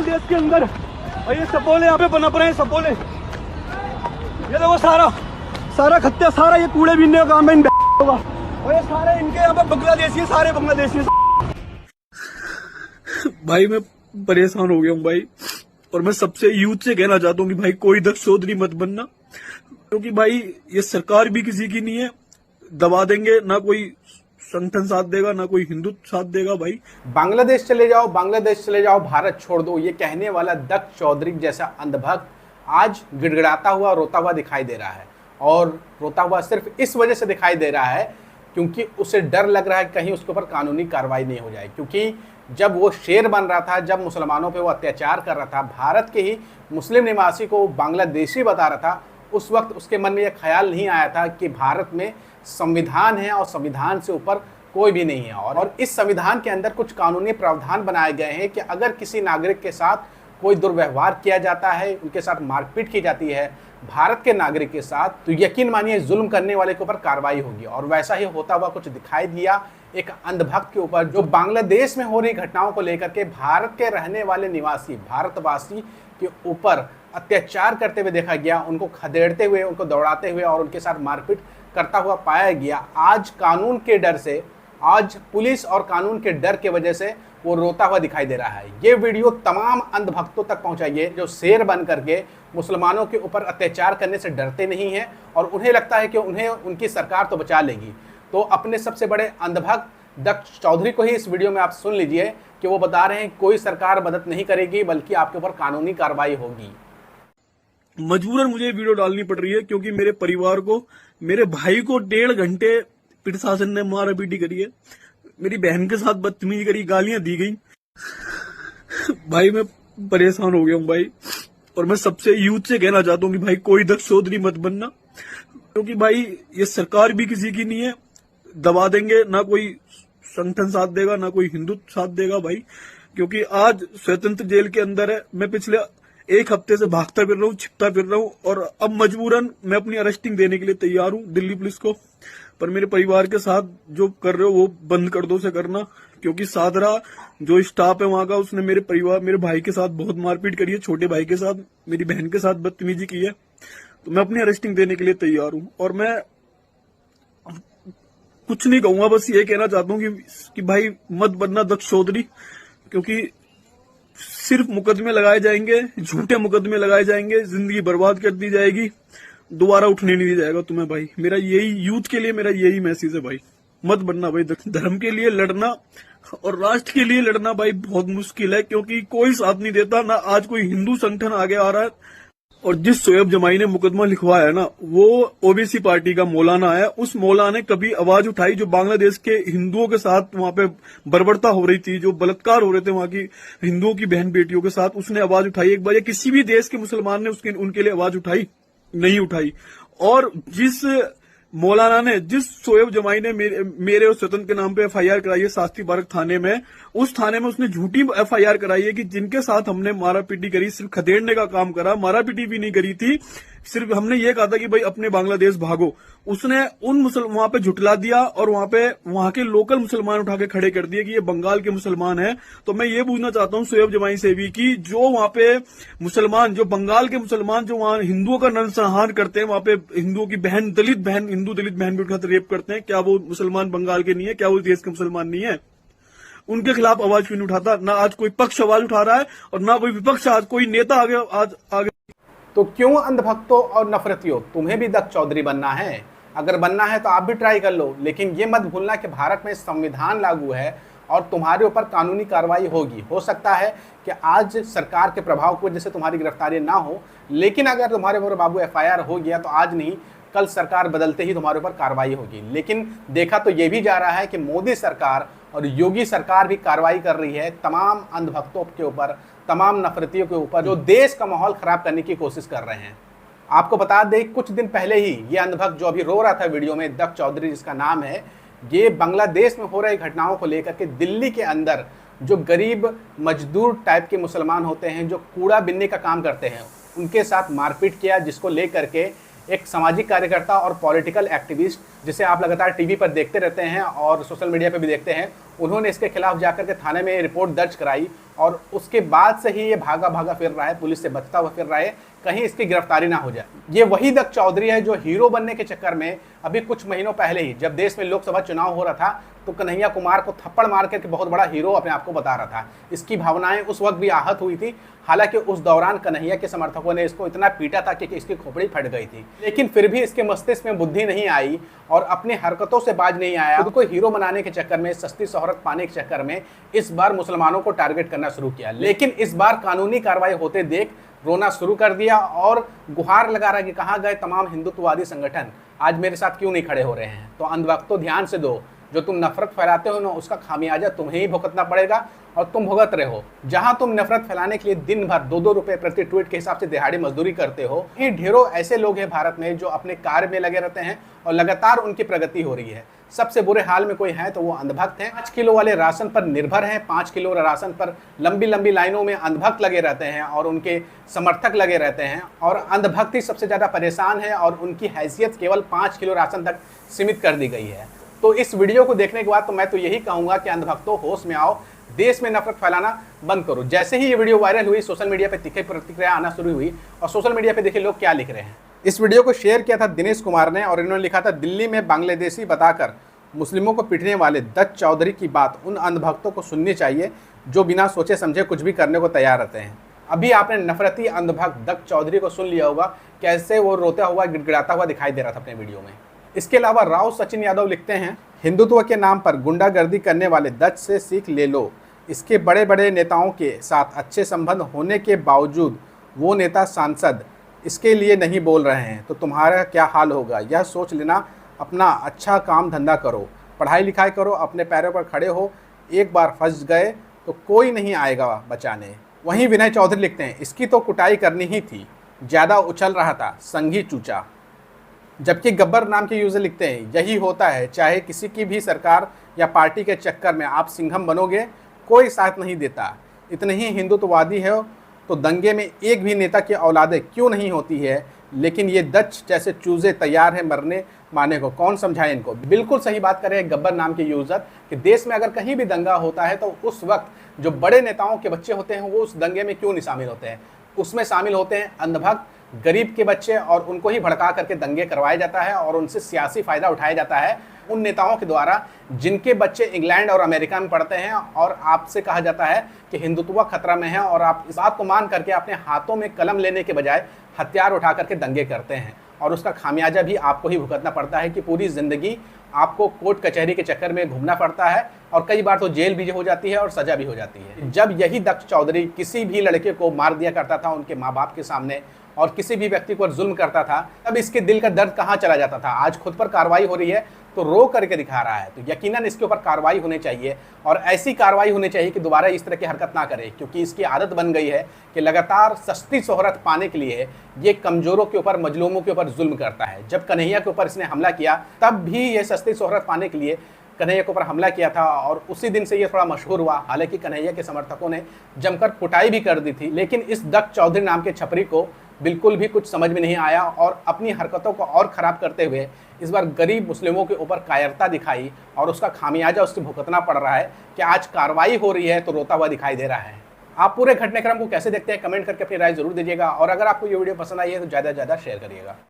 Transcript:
देश के अंदर और ये सपोले यहाँ पे बना पड़े हैं, सपोले। ये देखो सारा खत्ता, सारा ये कूड़े बीनने का काम है इन होगा। और ये सारे इनके यहाँ पे बांग्लादेशी, सारे बांग्लादेशी। भाई मैं परेशान हो गया हूँ भाई, और मैं सबसे यूथ से कहना चाहता हूँ कि भाई कोई दक्ष चौधरी मत बनना, क्योंकि भाई ये सरकार भी किसी की नहीं है। दबा देंगे, ना कोई संगठन साथ देगा, ना कोई हिंदुत्व साथ देगा। भाई बांग्लादेश चले जाओ, बांग्लादेश चले जाओ, भारत छोड़ दो, ये कहने वाला दक्ष चौधरी जैसा अंधभक्त आज गिड़गिड़ाता हुआ, रोता हुआ दिखाई दे रहा है। और रोता हुआ सिर्फ इस वजह से दिखाई दे रहा है क्योंकि उसे डर लग रहा है कहीं उसके ऊपर कानूनी कार्रवाई नहीं हो जाए। क्योंकि जब वो शेर बन रहा था, जब मुसलमानों पे वो अत्याचार कर रहा था, भारत के ही मुस्लिम निवासी को बांग्लादेशी बता रहा था, उस वक्त उसके मन में यह ख्याल नहीं आया था कि भारत में संविधान है और संविधान से ऊपर कोई भी नहीं है। और इस संविधान के अंदर कुछ कानूनी प्रावधान बनाए गए हैं कि अगर किसी नागरिक के साथ कोई दुर्व्यवहार किया जाता है, उनके साथ मारपीट की जाती है भारत के नागरिक के साथ, तो यकीन मानिए जुल्म करने वाले के ऊपर कार्रवाई होगी। और वैसा ही होता हुआ कुछ दिखाई दिया एक अंधभक्त के ऊपर, जो बांग्लादेश में हो रही घटनाओं को लेकर के भारत के रहने वाले निवासी भारतवासी के ऊपर अत्याचार करते हुए देखा गया, उनको खदेड़ते हुए, उनको दौड़ाते हुए और उनके साथ मारपीट करता हुआ पाया गया। आज कानून के डर से, आज पुलिस और कानून के डर के वजह से वो रोता हुआ दिखाई दे रहा है। ये वीडियो तमाम अंधभक्तों तक पहुंचाइए जो शेर बन करके मुसलमानों के ऊपर अत्याचार करने से डरते नहीं हैं और उन्हें लगता है कि उन्हें उनकी सरकार तो बचा लेगी। तो अपने सबसे बड़े अंधभक्त दक्ष चौधरी को ही इस वीडियो में आप सुन लीजिए कि वो बता रहे हैं कोई सरकार मदद नहीं करेगी बल्कि आपके ऊपर कानूनी कार्रवाई होगी। मजबूरन मुझे वीडियो डालनी पड़ रही है क्योंकि मेरे परिवार को, मेरे भाई को 1.5 घंटे प्रशासन ने मारा पीटी करी है, मेरी बहन के साथ बदतमीजी करी, गालियां दी गई। भाई मैं परेशान हो गया हूँ भाई, और मैं सबसे यूथ से कहना चाहता हूँ कि भाई कोई दक्ष चौधरी मत बनना, क्योंकि भाई ये सरकार भी किसी की नहीं है। दबा देंगे, ना कोई संगठन साथ देगा, ना कोई हिंदुत्व साथ देगा भाई। क्योंकि आज स्वतंत्र जेल के अंदर है, मैं पिछले 1 हफ्ते से भागता फिर रहा हूँ, छिपता फिर रहा हूँ, और अब मजबूरन मैं अपनी अरेस्टिंग देने के लिए तैयार हूँ दिल्ली पुलिस को। पर मेरे परिवार के साथ जो कर रहे हो वो बंद कर दो से करना, क्योंकि सादरा जो स्टाफ है वहां का, उसने मेरे परिवार, मेरे भाई के साथ बहुत मारपीट करी है, छोटे भाई के साथ, मेरी बहन के साथ बदतमीजी की है। तो मैं अपनी अरेस्टिंग देने के लिए तैयार हूँ, और मैं कुछ नहीं कहूंगा, बस ये कहना चाहता हूँ कि भाई मत बनना दक्ष चौधरी, क्योंकि सिर्फ मुकदमे लगाए जाएंगे, झूठे मुकदमे लगाए जाएंगे, जिंदगी बर्बाद कर दी जाएगी, दोबारा उठने नहीं दिया जाएगा तुम्हें भाई। मेरा यही यूथ के लिए मेरा यही मैसेज है भाई, मत बनना भाई। धर्म के लिए लड़ना और राष्ट्र के लिए लड़ना भाई बहुत मुश्किल है, क्योंकि कोई साथ नहीं देता, ना आज कोई हिंदू संगठन आगे आ रहा है। और जिस शोएब जमाई ने मुकदमा लिखवाया है ना, वो ओबीसी पार्टी का मौलाना है। उस मौलाना ने कभी आवाज उठाई जो बांग्लादेश के हिंदुओं के साथ वहां पे बर्बरता हो रही थी, जो बलात्कार हो रहे थे वहां की हिंदुओं की बहन बेटियों के साथ, उसने आवाज उठाई एक बार? या किसी भी देश के मुसलमान ने उनके लिए आवाज उठाई? नहीं उठाई। और जिस मौलाना ने, जिस शोएब जमाई ने मेरे और स्वतंत्र के नाम पे एफआईआर कराई है शास्त्री पार्क थाने में, उस थाने में उसने झूठी एफआईआर कराई है कि जिनके साथ हमने मारा पीटी करी, सिर्फ खदेड़ने का काम करा, मारा पीटी भी नहीं करी थी, सिर्फ हमने ये कहा था कि भाई अपने बांग्लादेश भागो। उसने उन वहां पे झुटला दिया और वहां के लोकल मुसलमान उठा के खड़े कर दिए कि ये बंगाल के मुसलमान हैं। तो मैं ये पूछना चाहता हूँ शोएब जमाई से भी कि जो वहां पे मुसलमान, जो बंगाल के मुसलमान जो वहां हिंदुओं का नरसंहार करते हैं, वहां पे हिंदुओं की बहन, हिंदू दलित बहन बेटियों के साथ रेप करते हैं, क्या वो मुसलमान बंगाल के नहीं है? क्या वो देश के मुसलमान नहीं है? उनके खिलाफ आवाज क्यों नहीं उठाता? ना आज कोई पक्ष आवाज उठा रहा है और ना कोई विपक्ष, आज कोई नेता आगे। तो क्यों अंधभक्तों और नफरतियों, तुम्हें भी दक्ष चौधरी बनना है? अगर बनना है तो आप भी ट्राई कर लो, लेकिन ये मत भूलना कि भारत में संविधान लागू है और तुम्हारे ऊपर कानूनी कार्रवाई होगी। हो सकता है कि आज सरकार के प्रभाव की वजह से तुम्हारी गिरफ्तारी ना हो, लेकिन अगर तुम्हारे ऊपर बाबू एफआईआर हो गया तो आज नहीं, कल सरकार बदलते ही तुम्हारे ऊपर कार्रवाई होगी। लेकिन देखा तो ये भी जा रहा है कि मोदी सरकार और योगी सरकार भी कार्रवाई कर रही है तमाम अंधभक्तों के ऊपर, तमाम नफरतियों के ऊपर, जो देश का माहौल खराब करने की कोशिश कर रहे हैं। आपको बता दें, कुछ दिन पहले ही ये अंधभक्त जो अभी रो रहा था वीडियो में, दक्ष चौधरी जिसका नाम है, ये बांग्लादेश में हो रही घटनाओं को लेकर के दिल्ली के अंदर जो गरीब मजदूर टाइप के मुसलमान होते हैं, जो कूड़ा बिनने का काम करते हैं, उनके साथ मारपीट किया, जिसको लेकर के एक सामाजिक कार्यकर्ता और पॉलिटिकल एक्टिविस्ट जिसे आप लगातार टीवी पर देखते रहते हैं और सोशल मीडिया पर भी देखते हैं, उन्होंने इसके खिलाफ जाकर के थाने में रिपोर्ट दर्ज कराई और उसके बाद से ही ये भागा भागा फिर रहा है, पुलिस से बचता हुआ फिर रहा है, कहीं इसकी गिरफ्तारी ना हो जाए। ये वही दक्ष चौधरी है जो हीरो बनने के चक्कर में अभी कुछ महीनों पहले ही जब देश में लोकसभा चुनाव हो रहा था तो कन्हैया कुमार को थप्पड़ मार करके बहुत बड़ा हीरो अपने आप को बता रहा था। इसकी भावनाएं उस वक्त भी आहत हुई थी, हालांकि उस दौरान कन्हैया के समर्थकों ने इसको इतना पीटा था कि इसकी खोपड़ी फट गई थी, लेकिन फिर भी इसके मस्तिष्क में बुद्धि नहीं आई और अपनी हरकतों से बाज नहीं आया। खुद को हीरो बनाने के चक्कर में, सस्ती शोहरत पाने के चक्कर में इस बार मुसलमानों को टारगेट करना शुरू किया, लेकिन इस बार कानूनी कार्रवाई होते देख रोना शुरू कर दिया और गुहार लगा रहा कि कहाँ गए तमाम हिंदुत्ववादी संगठन, आज मेरे साथ क्यों नहीं खड़े हो रहे हैं। तो अंधभक्तों ध्यान से दो, जो तुम नफरत फैलाते हो ना, उसका खामियाजा तुम्हें ही भुगतना पड़ेगा और तुम भुगत रहे हो। जहां तुम नफरत फैलाने के लिए दिन भर 2-2 रुपए प्रति ट्वीट के हिसाब से दिहाड़ी मजदूरी करते हो, ये ढेरों ऐसे लोग हैं भारत में जो अपने कार्य में लगे रहते हैं और लगातार उनकी प्रगति हो रही है। सबसे बुरे हाल में कोई है तो वो अंधभक्त हैं। 5 किलो वाले राशन पर निर्भर हैं, 5 किलो राशन पर लंबी लंबी लाइनों में अंधभक्त लगे रहते हैं और उनके समर्थक लगे रहते हैं, और अंधभक्त ही सबसे ज्यादा परेशान है और उनकी हैसियत केवल 5 किलो राशन तक सीमित कर दी गई है। तो इस वीडियो को देखने के बाद तो मैं तो यही कहूंगा कि अंधभक्तों होश में आओ, देश में नफरत फैलाना बंद करो। जैसे ही ये वीडियो वायरल हुई, सोशल मीडिया पे तीखी प्रतिक्रिया आना शुरू हुई और सोशल मीडिया पे देखिए लोग क्या लिख रहे हैं। इस वीडियो को शेयर किया था दिनेश कुमार ने और इन्होंने लिखा था, दिल्ली में बांग्लादेशी बताकर मुस्लिमों को पीटने वाले दत्त चौधरी की बात उन अंधभक्तों को सुननी चाहिए जो बिना सोचे समझे कुछ भी करने को तैयार रहते हैं। अभी आपने नफरती अंधभक्त दत्त चौधरी को सुन लिया होगा, कैसे वो रोता हुआ गिड़गिड़ाता हुआ दिखाई दे रहा था अपने वीडियो में। इसके अलावा राव सचिन यादव लिखते हैं, हिंदुत्व के नाम पर गुंडागर्दी करने वाले दत्त से सीख ले लो। इसके बड़े बड़े नेताओं के साथ अच्छे संबंध होने के बावजूद वो नेता सांसद इसके लिए नहीं बोल रहे हैं तो तुम्हारा क्या हाल होगा, यह सोच लेना। अपना अच्छा काम धंधा करो, पढ़ाई लिखाई करो, अपने पैरों पर खड़े हो। एक बार फंस गए तो कोई नहीं आएगा बचाने। वहीं विनय चौधरी लिखते हैं, इसकी तो कुटाई करनी ही थी, ज़्यादा उछल रहा था, संघी चूचा। जबकि गब्बर नाम के यूजर लिखते हैं, यही होता है, चाहे किसी की भी सरकार या पार्टी के चक्कर में आप सिंघम बनोगे, कोई साथ नहीं देता। इतने ही हिंदुत्ववादी है तो दंगे में एक भी नेता की औलादें क्यों नहीं होती है, लेकिन ये दच्च जैसे चूजे तैयार हैं मरने मारने को, कौन समझाए इनको। बिल्कुल सही बात कर रहे हैं गब्बर नाम के यूजर कि देश में अगर कहीं भी दंगा होता है तो उस वक्त जो बड़े नेताओं के बच्चे होते हैं वो उस दंगे में क्यों नहीं शामिल होते हैं। उसमें शामिल होते हैं अंधभक्त, गरीब के बच्चे, और उनको ही भड़का करके दंगे करवाया जाता है और उनसे सियासी फायदा उठाया जाता है उन नेताओं के द्वारा जिनके बच्चे इंग्लैंड और अमेरिका में पढ़ते हैं। और आपसे कहा जाता है कि हिंदुत्व खतरा में है और आप इस बात को मान करके अपने हाथों में कलम लेने के बजाय हथियार उठा करके दंगे करते हैं, और उसका खामियाजा भी आपको ही भुगतना पड़ता है कि पूरी जिंदगी आपको कोर्ट कचहरी के चक्कर में घूमना पड़ता है और कई बार तो जेल भी हो जाती है और सजा भी हो जाती है। जब यही दक्ष चौधरी किसी भी लड़के को मार दिया करता था उनके माँ बाप के सामने और किसी भी व्यक्ति पर जुल्म करता था, तब इसके दिल का दर्द कहाँ चला जाता था। आज खुद पर कार्रवाई हो रही है तो रो करके दिखा रहा है, तो यकीनन इसके ऊपर कार्रवाई होनी चाहिए और ऐसी कार्रवाई होनी चाहिए कि दोबारा इस तरह की हरकत ना करे, क्योंकि इसकी आदत बन गई है कि लगातार सस्ती शोहरत पाने के लिए ये कमजोरों के ऊपर, मजलूमों के ऊपर जुल्म करता है। जब कन्हैया के ऊपर इसने हमला किया तब भी ये सस्ती शोहरत पाने के लिए कन्हैया के ऊपर हमला किया था और उसी दिन से ये थोड़ा मशहूर हुआ। हालांकि कन्हैया के समर्थकों ने जमकर कुटाई भी कर दी थी, लेकिन इस दत्त चौधरी नाम के छपरी को बिल्कुल भी कुछ समझ में नहीं आया और अपनी हरकतों को और ख़राब करते हुए इस बार गरीब मुस्लिमों के ऊपर कायरता दिखाई और उसका खामियाजा उससे भुगतना पड़ रहा है कि आज कार्रवाई हो रही है तो रोता हुआ दिखाई दे रहा है। आप पूरे घटनाक्रम को कैसे देखते हैं, कमेंट करके अपनी राय जरूर दीजिएगा और अगर आपको ये वीडियो पसंद आई है तो ज़्यादा से ज़्यादा शेयर करिएगा।